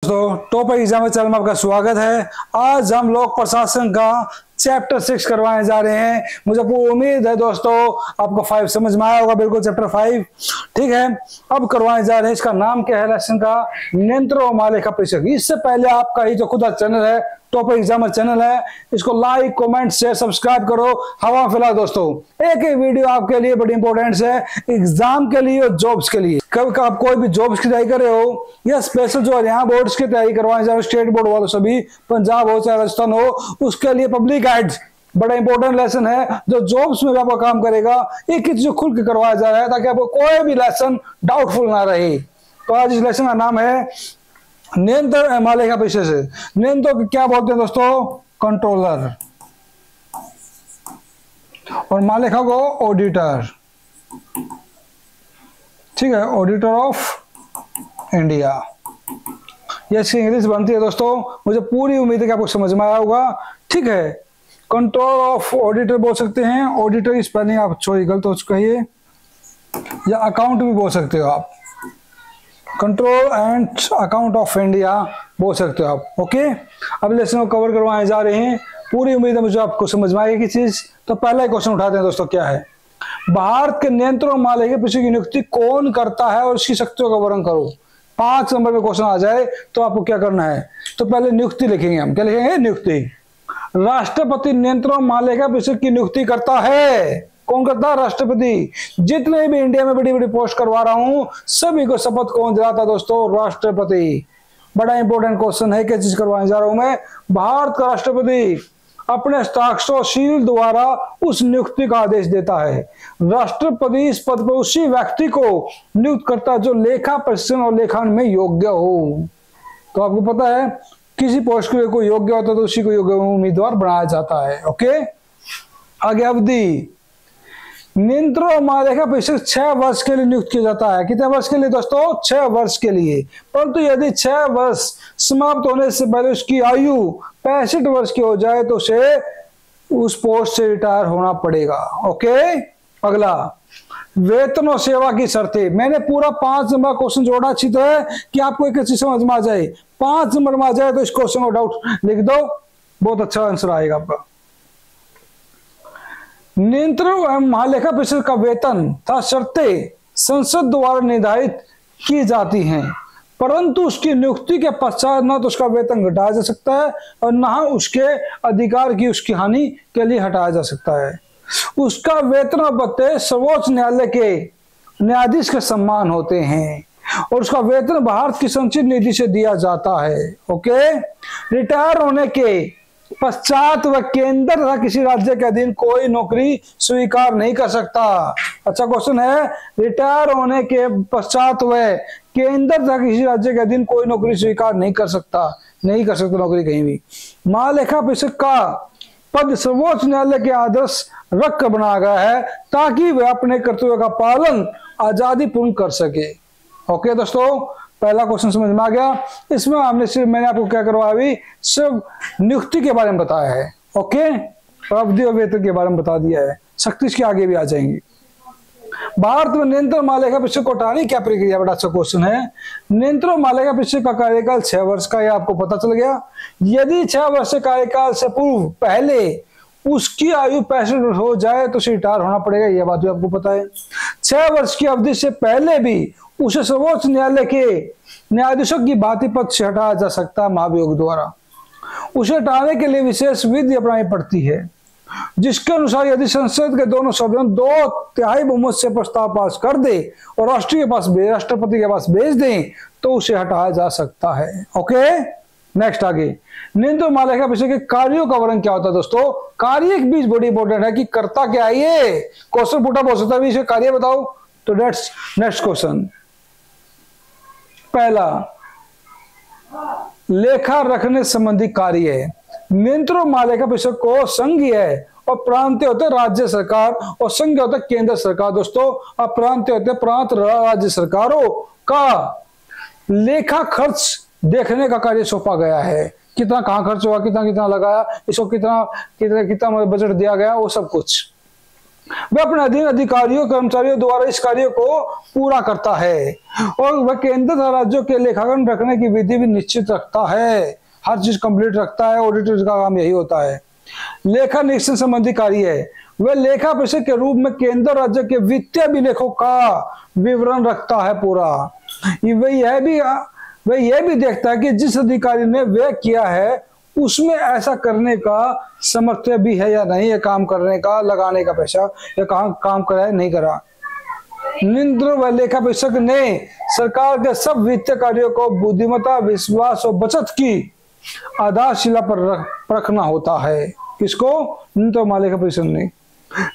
दोस्तों, top exam channel में आपका स्वागत है। आज हम लोक प्रशासन का चैप्टर 6 करवाने जा रहे हैं। मुझे पूरी उम्मीद है दोस्तों आपको 5 समझ में आया होगा, बिल्कुल चैप्टर 5। ठीक है, अब करवाने जा रहे हैं। इसका नाम क्या है लेसन का? नियंत्रण और महालेखा परीक्षक। इससे पहले आपका ही जो खुद का चैनल है, टॉप एग्जामर चैनल है, इसको लाइक, कमेंट, शेयर, सब्सक्राइब करो। हवा फिलहाल दोस्तों, एक एक वीडियो आपके लिए बड़ी इंपॉर्टेंट है एग्जाम के लिए और जॉब्स के लिए। कब आप कोई भी जॉब्स की तैयारी कर रहे हो या स्पेशल जो हरियाणा बोर्ड्स की तैयारी करवाने जा रहे हो, स्टेट बोर्ड वालों सभी, पंजाब हो चाहे राजस्थान हो, उसके लिए पब्लिक गाइड्स बड़ा इंपॉर्टेंट लेसन है जो जॉब्स में भी आपका काम करेगा। एक ही चीज खुल के करवाया जा रहा है ताकि आपको कोई भी लेसन डाउटफुल ना रहे। तो आज इस लेसन का नाम है नियंत्रण और महालेखा परीक्षक। नियंत्रण को क्या बोलते हैं दोस्तों? कंट्रोलर। और महालेखा को ऑडिटर। ठीक है, ऑडिटर ऑफ इंडिया। ये इसकी इंग्लिश बनती है दोस्तों। मुझे पूरी उम्मीद है कि आपको समझ में आया होगा। ठीक है, कंट्रोल ऑफ ऑडिटर बोल सकते हैं। ऑडिटर की स्पेलिंग आप छोड़ी गलत हो चुका है, या अकाउंट भी बोल सकते हो आप। Control and account of India बोल सकते हो आप। ओके, अब लेसन को कवर करवाने जा रहे हैं। पूरी उम्मीद है मुझे आपको समझ में आएगी चीज। तो पहला क्वेश्चन उठाते हैं दोस्तों, क्या है? भारत के नियंत्रण और महालेखा परीक्षक की नियुक्ति कौन करता है और उसकी शक्तियों का वर्णन करो। 5 नंबर में क्वेश्चन आ जाए तो आपको क्या करना है? तो पहले नियुक्ति लिखेंगे हम। क्या लिखेंगे? नियुक्ति। राष्ट्रपति नियंत्रण और महालेखा परीक्षक की नियुक्ति करता है। कौन करता है? राष्ट्रपति। जितने भी इंडिया में बड़ी बड़ी पोस्ट करवा रहा हूं सभी को शपथ कौन दिलाता दोस्तों? राष्ट्रपति। बड़ा इंपॉर्टेंट क्वेश्चन है। क्या चीज करवाने जा रहा हूं मैं? भारत का राष्ट्रपति अपने हस्ताक्षर शील द्वारा उस नियुक्ति का आदेश देता है। राष्ट्रपति इस पद पर उसी व्यक्ति को नियुक्त करता है जो लेखा परीक्षण और लेखान में योग्य हो। तो आपको पता है किसी पोस्ट के लिए कोई योग्य होता है तो उसी को योग्य उम्मीदवार बनाया जाता है। ओके, आगे अवधि। नियंत्रण और महालेखा परीक्षक 6 वर्ष के लिए नियुक्त किया जाता है। कितने वर्ष के लिए दोस्तों? 6 वर्ष के लिए। परंतु यदि 6 वर्ष समाप्त होने से पहले उसकी आयु 65 वर्ष की हो जाए तो उसे उस पोस्ट से रिटायर होना पड़ेगा। ओके, अगला वेतन और सेवा की शर्तें। मैंने पूरा 5 नंबर क्वेश्चन जोड़ा अच्छी तरह कि आपको एक चीज समझ में आ जाए। 5 नंबर में आ जाए तो इस क्वेश्चन को डाउट लिख दो, बहुत अच्छा आंसर आएगा आपका। नियंत्रण एवं महालेखा परीक्षक का वेतन तथा शर्तें संसद द्वारा निर्धारित की जाती हैं, परंतु उसकी नियुक्ति के पश्चात न तो उसका वेतन घटाया जा सकता है और न उसके अधिकार की उसकी हानि के लिए हटाया जा सकता है। उसका वेतन और भत्ते सर्वोच्च न्यायालय के न्यायाधीश के सम्मान होते हैं और उसका वेतन भारत की संचित निधि से दिया जाता है। ओके, रिटायर होने के पश्चात वह केंद्र तथा किसी राज्य के अधीन कोई नौकरी स्वीकार नहीं कर सकता। अच्छा क्वेश्चन है। रिटायर होने के पश्चात वह केंद्र तथा किसी राज्य के अधीन कोई नौकरी स्वीकार नहीं कर सकता नौकरी कहीं भी। महालेखा परीक्षक का पद सर्वोच्च न्यायालय के आदर्श रख बनाया गया है ताकि वह अपने कर्तव्य का पालन आजादी पूर्ण कर सके। ओके दोस्तों, पहला क्वेश्चन समझ में आ गया। इसमें मैंने आपको क्या करवाया? अभी सिर्फ नियुक्ति के बारे में बताया है। ओके, अवधि और वेतन के बारे में बता दिया है। शक्ति इसके आगे भी आ जाएंगे। भारत में नियंत्रण महालेखा परीक्षक को हटाने क्या प्रक्रिया? बड़ा अच्छा क्वेश्चन है। नियंत्रण महालेखा परीक्षक का कार्यकाल 6 वर्ष का है, आपको पता चल गया। यदि 6 वर्ष के कार्यकाल से पूर्व पहले उसकी आयु 65 वर्ष हो जाए तो उसे रिटायर होना पड़ेगा। यह बात भी आपको पता है। 6 वर्ष की अवधि से पहले भी उसे सर्वोच्च न्यायालय के न्यायाधीशों की भांति पद से हटाया जा सकता है महाभियोग द्वारा। उसे हटाने के लिए विशेष विधि अपनानी पड़ती है, जिसके अनुसार यदि संसद के दोनों सदन 2/3 बहुमत से प्रस्ताव पास कर दे और राष्ट्रपति के पास भेज दें तो उसे हटाया जा सकता है। ओके, नेक्स्ट आगे। नियंत्रण महालेखा परीक्षक के कार्यों का वर्णन क्या होता है दोस्तों? कार्य एक बीच बड़ी इंपॉर्टेंट है कि करता क्या है। ये क्वेश्चन पुट अप हो सकता है, इसके कार्य बताओ। तो डेट्स नेक्स्ट क्वेश्चन। पहला, लेखा रखने संबंधी कार्य है। नियंत्रण महालेखा परीक्षक को संघीय और प्रांतीय होते राज्य सरकार और संघीय होते केंद्र सरकार दोस्तों, और प्रांतीय होते प्रांत राज्य सरकारों का लेखा खर्च देखने का कार्य सौंपा गया है। कितना कहां खर्च हुआ, कितना कितना लगाया, इसको कितना कितना कितना बजट दिया गया, वो सब कुछ। वह अपने अधीन अधिकारियों कर्मचारियों द्वारा इस कार्य को पूरा करता है और वह केंद्र तथा राज्यों के लेखांकन रखने की विधि भी निश्चित रखता है। हर चीज कंप्लीट रखता है। ऑडिटर का काम यही होता है। लेखा निरीक्षण संबंधी कार्य है, वह लेखा परीक्षक के रूप में केंद्र राज्य के वित्तीय अभिलेखों का विवरण रखता है पूरा। वह यह भी देखता है कि जिस अधिकारी ने व्यय किया है उसमें ऐसा करने का सामर्थ्य भी है या नहीं, ये काम करने का, लगाने का पैसा, या काम करा है नहीं करा। नियंत्रक व लेखा परीक्षक ने सरकार के सब वित्तीय कार्यों को बुद्धिमत्ता, विश्वास और बचत की आधारशिला पर रखना होता है। किसको? नियंत्रक महालेखा परीक्षक ने।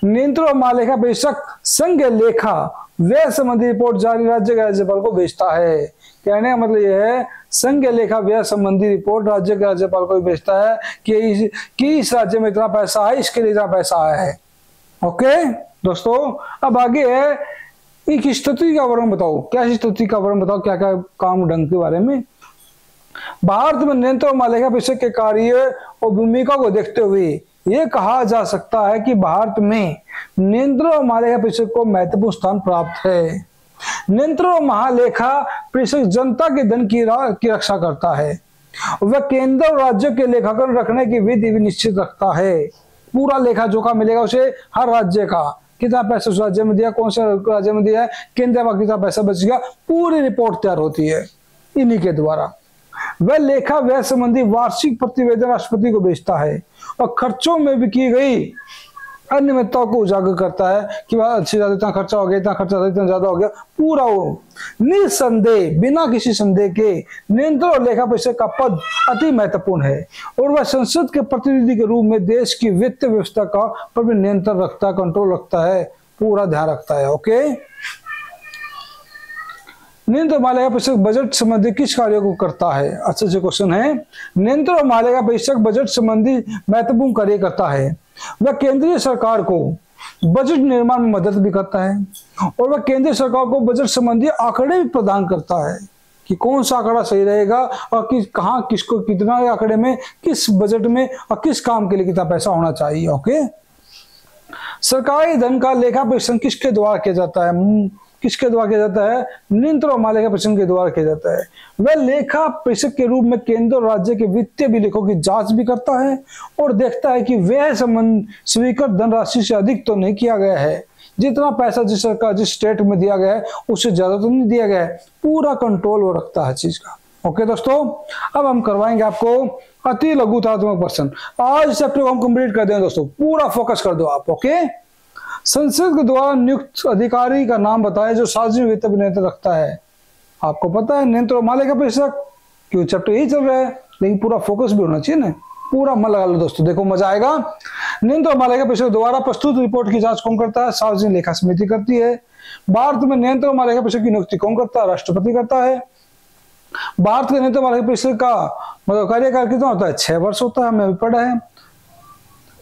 नियंत्रक महालेखा परीक्षक संघ लेखा व्यय संबंधी रिपोर्ट जारी राज्य के राज्यपाल को भेजता है। कहने का मतलब यह है, संघ लेखा व्यय संबंधी रिपोर्ट राज्य के राज्यपाल को भेजता है कि इस राज्य में इतना पैसा है, इसके लिए इतना पैसा आया है। ओके दोस्तों, अब आगे है एक स्थिति का वर्णन बताओ। क्या स्थिति का वर्णन बताओ, क्या क्या काम ढंग के बारे में। भारत में नियंत्रक महालेखा परीक्षक के कार्य और भूमिका को देखते हुए यह कहा जा सकता है कि भारत में नियंत्रक महालेखा परीक्षक को महत्वपूर्ण स्थान प्राप्त है। नियंत्रक महालेखा परीक्षक जनता के धन की रक्षा करता है। वह केंद्र और राज्य के लेखांकन रखने की विधि भी निश्चित रखता है। पूरा लेखा जोखा मिलेगा उसे, हर राज्य का कितना पैसा उस राज्य में दिया, कौन से राज्य में दिया है, केंद्र में कितना पैसा बच गया, पूरी रिपोर्ट तैयार होती है इन्हीं के द्वारा। वह लेखा व्यय संबंधी वार्षिक प्रतिवेदन राष्ट्रपति को भेजता है और खर्चों में भी की गई अनियमितताओं को उजागर करता है कि वह अच्छी ज्यादा इतना खर्चा हो गया, इतना खर्चा इतना ज्यादा हो गया, पूरा वो निसंदेह बिना किसी संदेह के नियंत्रक और लेखा परीक्षक का पद अति महत्वपूर्ण है और वह संसद के प्रतिनिधि के रूप में देश की वित्तीय व्यवस्था का पर भी नियंत्रण रखता है, कंट्रोल रखता है, पूरा ध्यान रखता है। ओके, नियंत्रक महालेखा परीक्षक बजट संबंधी किस कार्यों को करता है? अच्छा से क्वेश्चन है। नियंत्रक महालेखा परीक्षक बजट संबंधी महत्वपूर्ण कार्य करता है। वह केंद्रीय सरकार को बजट निर्माण में मदद भी करता है और वह केंद्रीय सरकार को बजट संबंधी आंकड़े भी प्रदान करता है कि कौन सा आंकड़ा सही रहेगा और कहाँ किसको कितना आंकड़े में, किस बजट में और किस काम के लिए कितना पैसा होना चाहिए। ओके, सरकारी धन का लेखा परीक्षण किसके द्वारा किया जाता है? किसके द्वारा किया जाता है? नियंत्रक महालेखा परीक्षक के द्वारा किया जाता है। वह लेखा परीक्षक के रूप में केंद्र और राज्य के वित्तीय अभिलेखों की जांच भी करता है और देखता है कि व्यय संबंध स्वीकृत धनराशि से अधिक तो नहीं किया गया है, जितना पैसा जिस सरकार जिस स्टेट में दिया गया है उससे ज्यादा तो नहीं दिया गया है, पूरा कंट्रोल वो रखता है चीज का। ओके दोस्तों, अब हम करवाएंगे आपको अति लघुतात्मक प्रश्न। आज चैप्टर को हम कंप्लीट कर देंगे दोस्तों, पूरा फोकस कर दो आप। ओके, संसद के द्वारा नियुक्त अधिकारी का नाम बताएं जो सार्वजनिक वित्त पर नियंत्रण रखता है। आपको पता है नियंत्रक महालेखा परीक्षक, क्यों चैप्टर यही चल रहा है, लेकिन पूरा फोकस भी होना चाहिए ना, पूरा मन लगा लो दोस्तों, देखो मजा आएगा। नियंत्रक महालेखा परीक्षक द्वारा प्रस्तुत रिपोर्ट की जांच कौन करता है? सार्वजनिक लेखा समिति करती है। भारत में नियंत्रक महालेखा परीक्षक की नियुक्ति कौन करता है? राष्ट्रपति करता है। भारत के नियंत्रक महालेखा परीक्षक का मतलब कार्यकाल कितना होता है? 6 वर्ष होता है, हमें अभी पढ़ा है।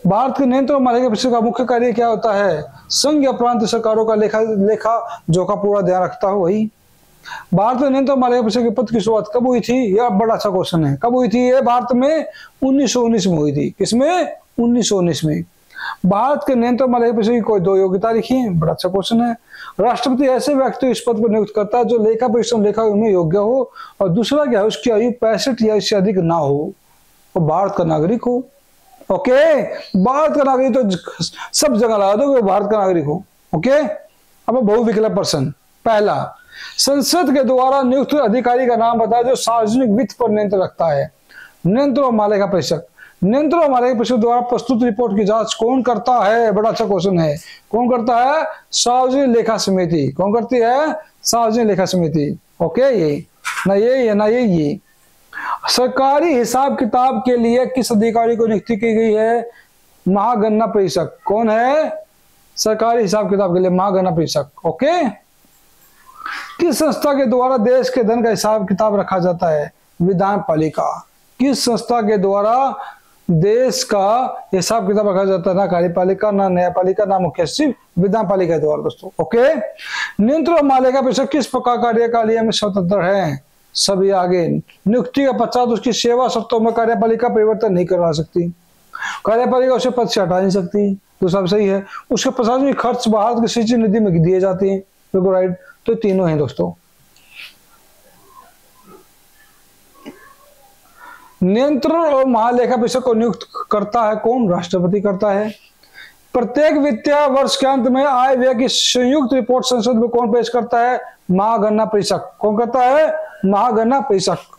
भारत के नियंत्रक महालेखा परीक्षक का मुख्य कार्य क्या होता है? संघ या प्रांतीय सरकारों का लेखा जोखा पूरा ध्यान रखता है वही। भारत में नियंत्रक महालेखा परीक्षक के पद की शुरुआत कब हुई थी? यह बड़ा अच्छा क्वेश्चन है। कब हुई थी? ये भारत में 1919 में हुई थी। किसमें? 1919 में। भारत के नियंत्रक महालेखा परीक्षक की कोई 2 योग्यता लिखी है? बड़ा अच्छा क्वेश्चन है। राष्ट्रपति ऐसे व्यक्ति इस पद पर नियुक्त करता है जो लेखा परीक्षक लेखा में योग्य हो और दूसरा क्या है, उसकी आयु 65 या इससे अधिक ना हो और भारत का नागरिक हो। ओके, भारत का नागरिक तो सब जगह लगा दो कि भारत का नागरिक हो। ओके, अब बहुविकल्प प्रश्न। पहला, संसद के द्वारा नियुक्त अधिकारी का नाम बताया जो सार्वजनिक वित्त पर नियंत्रण रखता है। नियंत्रक महालेखा परीक्षक। नियंत्रक महालेखा परीक्षक द्वारा प्रस्तुत रिपोर्ट की जांच कौन करता है? बड़ा अच्छा क्वेश्चन है। कौन करता है? सार्वजनिक लेखा समिति। कौन करती है? सार्वजनिक लेखा समिति। ओके, ये ना ये सरकारी हिसाब किताब के लिए किस अधिकारी को नियुक्ति की गई है? महागणना परीक्षक। कौन है? सरकारी हिसाब किताब के लिए महागणना परीक्षक। ओके, किस संस्था के द्वारा देश के धन का हिसाब किताब रखा जाता है? विधान पालिका। किस संस्था के द्वारा देश का हिसाब किताब रखा जाता है? ना कार्यपालिका, ना न्यायपालिका, ना मुख्य सचिव, विधान पालिका द्वारा दोस्तों। ओके, नियंत्रक महालेखा परीक्षक किस प्रकार कार्यकाल में स्वतंत्र है? सभी आगे। नियुक्ति के पश्चात उसकी सेवा शर्तों में कार्यपालिका परिवर्तन नहीं करवा सकती, कार्यपालिका उसे पद से हटा नहीं सकती, तो सब सही है। उसके प्रशासनिक खर्च भारत की सिंचाई निधि में दिए जाते हैं, बिल्कुल राइट। तो तीनों हैं दोस्तों। नियंत्रण और महालेखा परीक्षक को नियुक्त करता है कौन? राष्ट्रपति करता है। प्रत्येक वित्तीय वर्ष के अंत में आय व्यय की संयुक्त रिपोर्ट संसद में कौन पेश करता है? महागणना परीक्षक। कौन करता है? महागणना परीक्षक।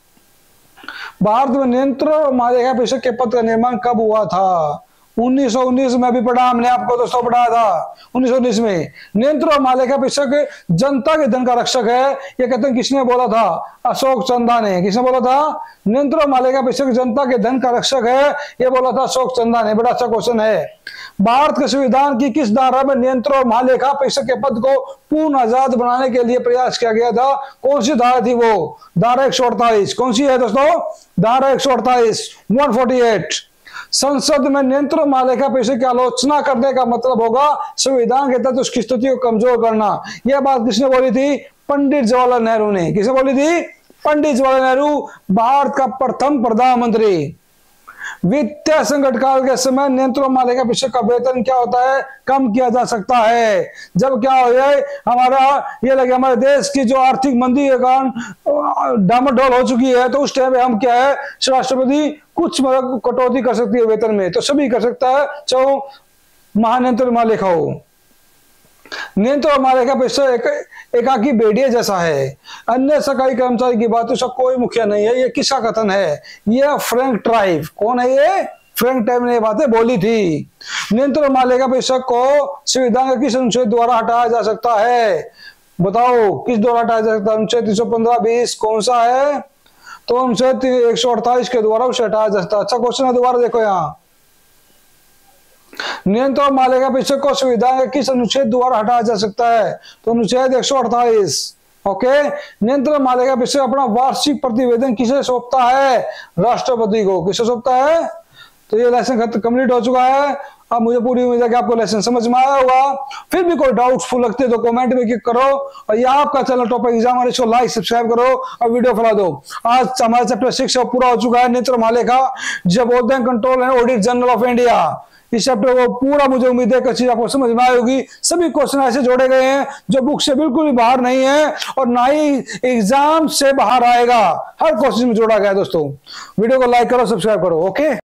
भारत में नियंत्रण और महालेखा परीक्षक के पद का निर्माण कब हुआ था? 1919 में भी पढ़ा हमने, आपको दोस्तों पढ़ाया था 1919 में। नियंत्रण और महालेखा परीक्षक जनता के धन का रक्षक है, ये कथन किसने बोला था? अशोक चंदा ने। किसने बोला था? नियंत्रण और महालेखा परीक्षक जनता के धन का रक्षक है, ये बोला था अशोक चंदा ने। बड़ा अच्छा क्वेश्चन है। भारत के संविधान की किस धारा में नियंत्रण और महालेखा परीक्षक के पद को पूर्ण आजाद बनाने के लिए प्रयास किया गया था? कौन सी धारा थी वो? धारा 148। कौन सी है दोस्तों? धारा 148, 148। संसद में नियंत्रण महालेखा परीक्षक की आलोचना करने का मतलब होगा संविधान के तहत उसकी स्थिति को कमजोर करना। यह बात किसने बोली थी? पंडित जवाहरलाल नेहरू ने। किसने बोली थी? पंडित जवाहरलाल नेहरू, भारत का प्रथम प्रधानमंत्री। वित्तीय संकट काल के समय नियंत्रण महालेखा परीक्षक का वेतन क्या होता है? कम किया जा सकता है। जब क्या हो जाए, हमारा ये लगे हमारे देश की जो आर्थिक मंदी के कारण डामाडोल हो चुकी है, तो उस टाइम हम क्या है, राष्ट्रपति कुछ मतलब कटौती कर सकती है वेतन में, तो सभी कर सकता है, चाहे महानियंत्रण महालेखा हो। नियंत्रण महालेखा परीक्षक एकाकी भेड़िए जैसा है, अन्य सरकारी कर्मचारी की बात उसका कोई मुखिया नहीं है। ये किसका कथन है? ये फ्रैंक ट्राइब। कौन है ये? फ्रैंक ट्राइब ने ये बातें बोली थी। नियंत्रण महालेखा परीक्षक को संविधान के किस अनुच्छेद द्वारा हटाया जा सकता है? बताओ किस द्वारा हटाया जा सकता है? अनुच्छेद 315(20) कौन सा है? तो अनुच्छेद 148 के द्वारा उसे हटाया जा सकता है। अच्छा क्वेश्चन है, दोबारा देखो यहाँ। नियंत्रण महालेखा परीक्षक को संविधान के किस अनुच्छेद द्वारा हटाया जा सकता है? तो अनुच्छेद 148। ओके। नियंत्रण महालेखा परीक्षक अपना वार्षिक प्रतिवेदन किसे सौंपता है? राष्ट्रपति को। किसे सौंपता है? तो ये लेसन कंप्लीट हो चुका है। अब मुझे पूरी उम्मीद है कि आपको लेसन समझ में आया होगा। फिर भी कोई डाउटफुल लगते तो कमेंट में क्लिक करो, और ये आपका चैनल टॉपिक एग्जाम है, इसको लाइक सब्सक्राइब करो और वीडियो फैला दो। आज हमारा चैप्टर 6 पूरा हो चुका है, नियंत्रण महालेखा, जो बोलते हैं control and audit general of India. इस चैप्टर को पूरा मुझे उम्मीद है कि चीज आपको समझ में आई होगी। सभी क्वेश्चन ऐसे जोड़े गए हैं जो बुक से बिल्कुल भी बाहर नहीं है और ना ही एग्जाम से बाहर आएगा। हर क्वेश्चन में जोड़ा गया है दोस्तों। वीडियो को लाइक करो, सब्सक्राइब करो। ओके।